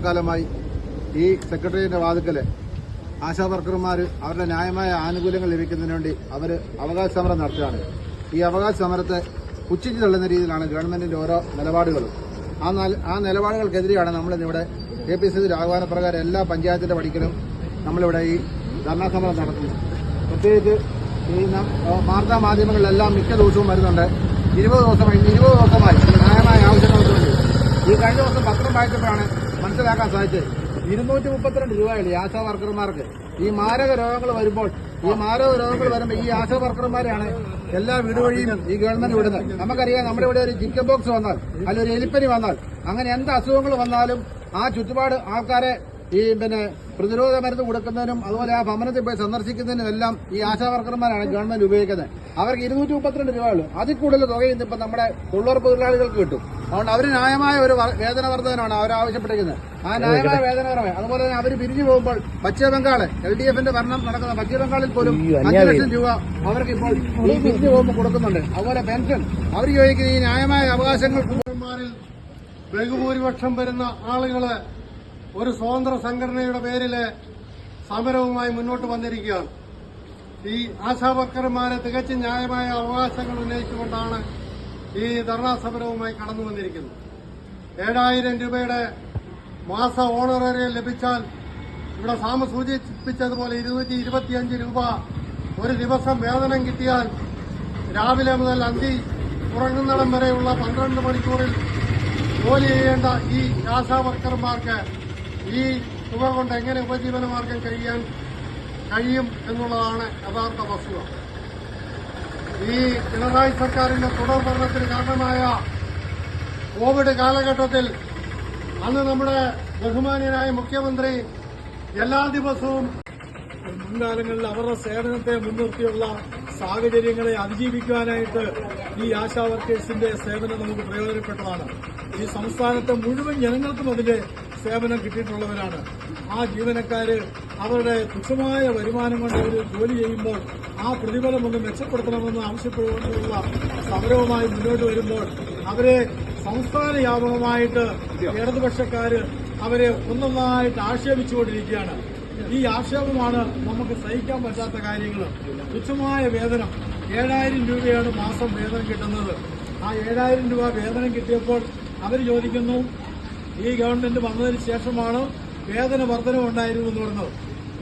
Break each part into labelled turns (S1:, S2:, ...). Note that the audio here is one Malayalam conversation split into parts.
S1: കാലമായി ഈ സെക്രട്ടേറിയറ്റിന്റെ വാതിക്കല് ആശാ വർക്കർമാർ അവരുടെ ന്യായമായ ആനുകൂല്യങ്ങൾ ലഭിക്കുന്നതിന് വേണ്ടി അവർ അവകാശ സമരം നടത്തുകയാണ്. ഈ അവകാശ സമരത്തെ പുച്ഛിച്ചു തള്ളുന്ന രീതിയിലാണ് ഗവൺമെന്റിന്റെ ഓരോ നിലപാടുകളും. ആ നിലപാടുകൾക്കെതിരെയാണ് നമ്മളിന്നിവിടെ KPCC ആഹ്വാനപ്രകാരം എല്ലാ പഞ്ചായത്തിന്റെ പടിക്കലും നമ്മളിവിടെ ഈ ധർണാ സമരം നടത്തുന്നത്. പ്രത്യേകിച്ച് ഈ വാർത്താ മാധ്യമങ്ങളിലെല്ലാം മിക്ക ദിവസവും വരുന്നുണ്ട്. 20 ദിവസമായി ന്യായമായ ആവശ്യങ്ങൾക്ക് വേണ്ടി. ഈ കഴിഞ്ഞ ദിവസം പത്രം വായിച്ചപ്പോഴാണ് മനസ്സിലാക്കാൻ സാധിച്ചത് 232 രൂപയല്ലേ ഈ ആശാ വർക്കർമാർക്ക്. ഈ മാരക രോഗങ്ങൾ വരുമ്പോൾ ഈ ആശാ വർക്കർമാരെയാണ് എല്ലാ വീട് വഴിയും ഈ ഗവൺമെന്റ് വിടുന്നത്. നമുക്കറിയാം, നമ്മുടെ ഇവിടെ ഒരു ചിക്കൻ ബോക്സ് വന്നാൽ അല്ലെങ്കിൽ ഒരു എലിപ്പനി വന്നാൽ അങ്ങനെ എന്ത് അസുഖങ്ങൾ വന്നാലും ആ ചുറ്റുപാട് ആൾക്കാരെ ഈ പ്രതിരോധ മരുന്ന് കൊടുക്കുന്നതിനും അതുപോലെ ആ ഭവനത്തിൽ പോയി സന്ദർശിക്കുന്നതിനും എല്ലാം ഈ ആശാ വർക്കർമാരാണ് ഗവൺമെന്റ് ഉപയോഗിക്കുന്നത്. അവർക്ക് 232 രൂപയുള്ളൂ. അതിൽ കൂടുതൽ തുകയും ഇപ്പം നമ്മുടെ തൊഴിലുറപ്പ് തൊഴിലാളികൾക്ക് കിട്ടും. അതുകൊണ്ട് അവർ ന്യായമായ ഒരു വേതന വർധനമാണ് അവർ ആവശ്യപ്പെട്ടിരിക്കുന്നത്. ആ ന്യായമായ വേതന വർധന അതുപോലെ തന്നെ അവർ പിരിഞ്ഞു പോകുമ്പോൾ പശ്ചിമ ബംഗാൾ LDFന്റെ ഭരണം നടക്കുന്ന പശ്ചിമ ബംഗാളിൽ പോലും 5 ലക്ഷം രൂപ അവർക്ക് ഇപ്പോൾ ഈ പിരിഞ്ഞു പോകുമ്പോൾ കൊടുക്കുന്നുണ്ട്. അതുപോലെ പെൻഷൻ അവർ ചോദിക്കുന്ന ഈ ന്യായമായ അവകാശങ്ങൾ
S2: ബഹുഭൂരിപക്ഷം വരുന്ന ആളുകള് ഒരു സ്വതന്ത്ര സംഘടനയുടെ പേരില് സമരവുമായി മുന്നോട്ട് വന്നിരിക്കുകയാണ്. ഈ ആശാവർക്കർമാരെ തികച്ചും ന്യായമായ അവകാശങ്ങൾ ഉന്നയിച്ചുകൊണ്ടാണ് ഈ ധർണാ സമരവുമായി കടന്നു വന്നിരിക്കുന്നത്. 7000 രൂപയുടെ മാസ ഓണറേറിയം ലഭിച്ചാൽ ഇവിടെ സാമ സൂചിപ്പിച്ചതുപോലെ 225 രൂപ ഒരു ദിവസം വേതനം കിട്ടിയാൽ രാവിലെ മുതൽ അന്തി ഉറങ്ങുന്നിടം വരെയുള്ള 12 മണിക്കൂറിൽ ജോലി ചെയ്യേണ്ട ഈ ആശാവർക്കർമാർക്ക് ഈ തുക കൊണ്ട് എങ്ങനെ ഉപജീവനമാർഗം കഴിയും എന്നുള്ളതാണ് യഥാർത്ഥ വസ്തുത. ഈ പിണറായി സർക്കാരിന്റെ തുടർ ഭരണത്തിന് കാരണമായ കോവിഡ് കാലഘട്ടത്തിൽ അന്ന് നമ്മുടെ ബഹുമാന്യനായ മുഖ്യമന്ത്രി എല്ലാ ദിവസവും മുൻകാലങ്ങളിൽ അവരുടെ സേവനത്തെ മുൻനിർത്തിയുള്ള സാഹചര്യങ്ങളെ അതിജീവിക്കുവാനായിട്ട് ഈ ആശാ വർക്കേഴ്സിന്റെ സേവനം നമുക്ക് പ്രയോജനപ്പെട്ടതാണ്. ഈ സംസ്ഥാനത്തെ മുഴുവൻ ജനങ്ങൾക്കും അതിന്റെ സേവനം കിട്ടിയിട്ടുള്ളവരാണ്. ആ ജീവനക്കാര് അവരുടെ തുച്ഛമായ വരുമാനം കൊണ്ട് അവർ ജോലി ചെയ്യുമ്പോൾ ആ പ്രതിഫലം ഒന്ന് മെച്ചപ്പെടുത്തണമെന്ന് ആവശ്യപ്പെട്ടുകൊണ്ടുള്ള സമരവുമായി മുന്നോട്ട് വരുമ്പോൾ അവരെ സംസ്ഥാന വ്യാപകമായിട്ട് ഇടതുപക്ഷക്കാര് അവരെ ഒന്നൊന്നായിട്ട് ആക്ഷേപിച്ചുകൊണ്ടിരിക്കുകയാണ്. ഈ ആക്ഷേപമാണ് നമുക്ക് സഹിക്കാൻ പറ്റാത്ത കാര്യങ്ങൾ. തുച്ഛമായ വേതനം 7000 രൂപയാണ് മാസം വേതനം കിട്ടുന്നത്. ആ 7000 രൂപ വേതനം കിട്ടിയപ്പോൾ അവർ ചോദിക്കുന്നു, ഈ ഗവൺമെന്റ് വന്നതിന് ശേഷമാണ് വേതന വർധന ഉണ്ടായിരുന്നു എന്ന് പറഞ്ഞത്.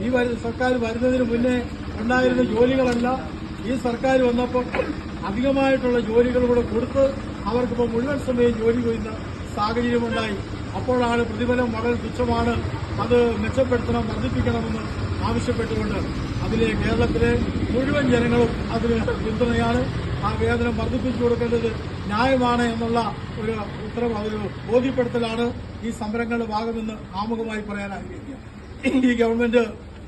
S2: ഈ സർക്കാർ വരുന്നതിന് മുന്നേ ഉണ്ടായിരുന്ന ജോലികളല്ല ഈ സർക്കാർ വന്നപ്പോൾ അധികമായിട്ടുള്ള ജോലികൾ കൂടെ കൊടുത്ത് അവർക്കിപ്പോൾ മുഴുവൻ സമയം ജോലി ചെയ്യുന്ന സാഹചര്യമുണ്ടായി. അപ്പോഴാണ് പ്രതിഫലം വളരെ തുച്ഛമാണ്, അത് മെച്ചപ്പെടുത്തണം, വർദ്ധിപ്പിക്കണമെന്ന് ആവശ്യപ്പെട്ടുകൊണ്ട് അതിലെ കേരളത്തിലെ മുഴുവൻ ജനങ്ങളും അതിന് പിന്തുണയാണ്. ആ വേതനം വർദ്ധിപ്പിച്ചു കൊടുക്കേണ്ടത് ന്യായമാണ് എന്നുള്ള ഒരു ഒരു ബോധ്യപ്പെടുത്തലാണ് ഈ സമരങ്ങളുടെ ഭാഗമെന്ന് ആമുഖമായി പറയാൻ ആഗ്രഹിക്കുക. ഈ ഗവൺമെന്റ്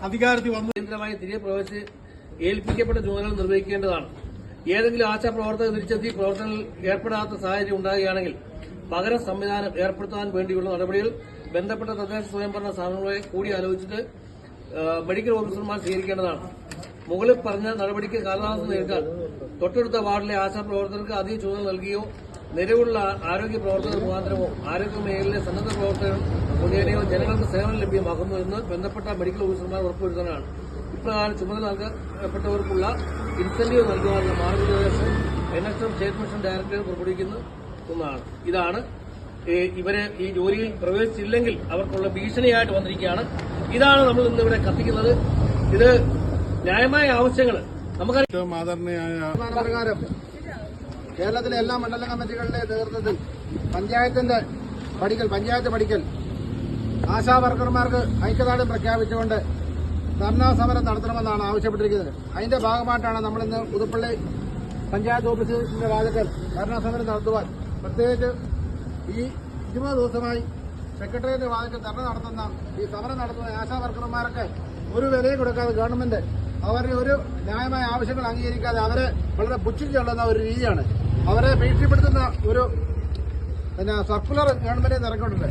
S2: അധികാരത്തിൽ വന്നു
S3: കേന്ദ്രമായി തിരികെ പ്രവേശിച്ച് ഏൽപ്പിക്കപ്പെട്ട ചുമതലകൾ നിർവഹിക്കേണ്ടതാണ്. ഏതെങ്കിലും ആശാ പ്രവർത്തകർ തിരിച്ചെത്തി പ്രവർത്തനങ്ങളിൽ ഏർപ്പെടാത്ത സാഹചര്യം ഉണ്ടാകുകയാണെങ്കിൽ പകരം സംവിധാനം ഏർപ്പെടുത്താൻ വേണ്ടിയുള്ള നടപടികൾ ബന്ധപ്പെട്ട തദ്ദേശ സ്വയംഭരണ സ്ഥാപനങ്ങളെ കൂടി ആലോചിച്ചിട്ട് മെഡിക്കൽ ഓഫീസർമാർ സ്വീകരിക്കേണ്ടതാണ്. മുകളിൽ പറഞ്ഞ നടപടിക്ക് കാലതാമസം നേരിട്ടാൽ തൊട്ടടുത്ത വാർഡിലെ ആശാ പ്രവർത്തകർക്ക് അധിക ചുമതല നൽകുകയോ നിലവിലുള്ള ആരോഗ്യ പ്രവർത്തകർ മുഖാന്തരമോ ആരോഗ്യ മേഖലയിലെ സന്നദ്ധ പ്രവർത്തകർ മുഖേനയോ ജനങ്ങൾക്ക് സേവനം ലഭ്യമാക്കുന്നു എന്ന് ബന്ധപ്പെട്ട മെഡിക്കൽ ഓഫീസർമാർ ഉറപ്പുവരുത്താനാണ്. ഇപ്രകാരം ചുമതല നൽകപ്പെട്ടവർക്കുള്ള ഇൻസെന്റീവ് നൽകുവാനുള്ള മാർഗനിർദ്ദേശം NSM സ്റ്റേറ്റ് മിഷൻ ഡയറക്ടർ പുറപ്പെടുവിക്കുന്ന ഒന്നാണ്. ഇതാണ് ഇവരെ ഈ ജോലിയിൽ പ്രവേശിച്ചില്ലെങ്കിൽ അവർക്കുള്ള ഭീഷണിയായിട്ട് വന്നിരിക്കുകയാണ്. ഇതാണ് നമ്മൾ ഇന്ന് ഇവിടെ കത്തിക്കുന്നത്. ഇത് ന്യായമായ ആവശ്യങ്ങൾ നമുക്കറിയാം.
S1: പ്രകാരം കേരളത്തിലെ എല്ലാ മണ്ഡല കമ്മിറ്റികളുടെ നേതൃത്വത്തിൽ പഞ്ചായത്ത് പഠിക്കൽ ആശാ വർക്കർമാർക്ക് ഐക്യദാർഢ്യം പ്രഖ്യാപിച്ചുകൊണ്ട് ധർണാ സമരം നടത്തണമെന്നാണ് ആവശ്യപ്പെട്ടിരിക്കുന്നത്. അതിന്റെ ഭാഗമായിട്ടാണ് നമ്മളിന്ന് പുതുപ്പള്ളി പഞ്ചായത്ത് ഓഫീസിന്റെ വാതിക്കൽ ധർണാ സമരം നടത്തുവാൻ, പ്രത്യേകിച്ച് ഈ 20 ദിവസമായി സെക്രട്ടേറിയറ്റ് വാതിക്കൽ ധർണ നടത്തുന്ന ഈ സമരം നടത്തുന്ന ആശാ വർക്കർമാർക്ക് ഒരു വിലയും കൊടുക്കാതെ ഗവൺമെന്റ് അവരുടെ ഒരു ന്യായമായ ആവശ്യങ്ങൾ അംഗീകരിക്കാതെ അവരെ വളരെ പുച്ഛിച്ചുള്ളുന്ന ഒരു രീതിയാണ്. അവരെ ഭീഷണിപ്പെടുത്തുന്ന ഒരു സർക്കുലർ ഗവൺമെന്റ് ഇറക്കിയിട്ടുണ്ട്.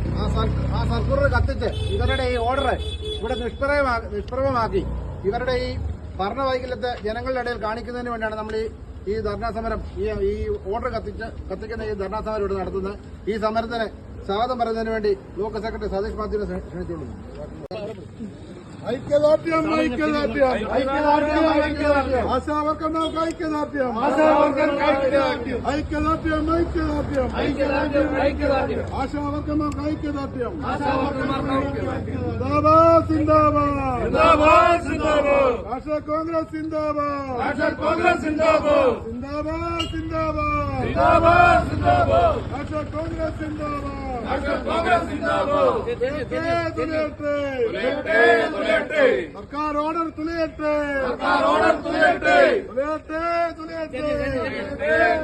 S1: ആ സർക്കുലർ കത്തിച്ച് ഇവരുടെ ഈ ഓർഡർ ഇവിടെ നിഷ്പ്രഭമാക്കി ഇവരുടെ ഈ ഭരണവൈകല്യത്തെ ജനങ്ങളുടെ ഇടയിൽ കാണിക്കുന്നതിന് വേണ്ടിയാണ് നമ്മൾ ഈ ധർണാ സമരം ഈ ഓർഡർ കത്തിക്കുന്ന ഈ ധർണാ സമരം ഇവിടെ നടത്തുന്നത്. ഈ സമരത്തിന് സ്വാഗതം പറയുന്നതിന് വേണ്ടി ലോക്കൽ സെക്രട്ടറി സതീഷ് മാത്യുവിനെ ക്ഷണിച്ചുകൊള്ളുന്നു.
S2: ഐക്യദാർഢ്യം ഐക്യദാർഢ്യം ഐക്യദാർഢ്യം ഐക്യദാർഢ്യം ആശാവർക്കർമാർക്ക് ഐക്യദാർഢ്യം ആശാവർക്കർക്ക് ഐക്യദാർഢ്യം ഐക്യദാർഢ്യം ഐക്യദാർഢ്യം ഐക്യദാർഢ്യം ഐക്യദാർഢ്യം ആശാവർക്കർമാർക്ക് ഐക്യദാർഢ്യം സിന്ദാബാദ് സിന്ദാബാദ് സിന്ദാബാദ് സിന്ദാബാദ് ആശാ കോൺഗ്രസ് സിന്ദാബാദ് ആശാ കോൺഗ്രസ് സിന്ദാബാദ് സിന്ദാബാദ് സിന്ദാബാദ് സിന്ദാബാദ് സിന്ദാബാദ് ആശാ കോൺഗ്രസ് സിന്ദാബാദ് ആശാ കോൺഗ്രസ് സിന്ദാബാദ് സർക്കാർ ഓർഡർ തുലയട്ടെ സർക്കാർ ഓർഡർ തുലയട്ടെ തുലയട്ടെ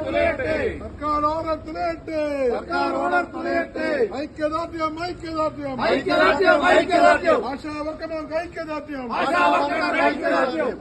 S2: തുലയട്ടെ സർക്കാർ ഓർഡർ തുലയട്ടെ സർക്കാർ ഓർഡർ തുലയട്ടെ ഐക്യദാർഢ്യം ഐക്യദാർഢ്യം ഐക്യദാർഢ്യം ഐക്യദാർഢ്യം ആശാവർക്കർക്ക് ഐക്യദാർഢ്യം ആശാവർക്കർക്ക് ഐക്യദാർഢ്യം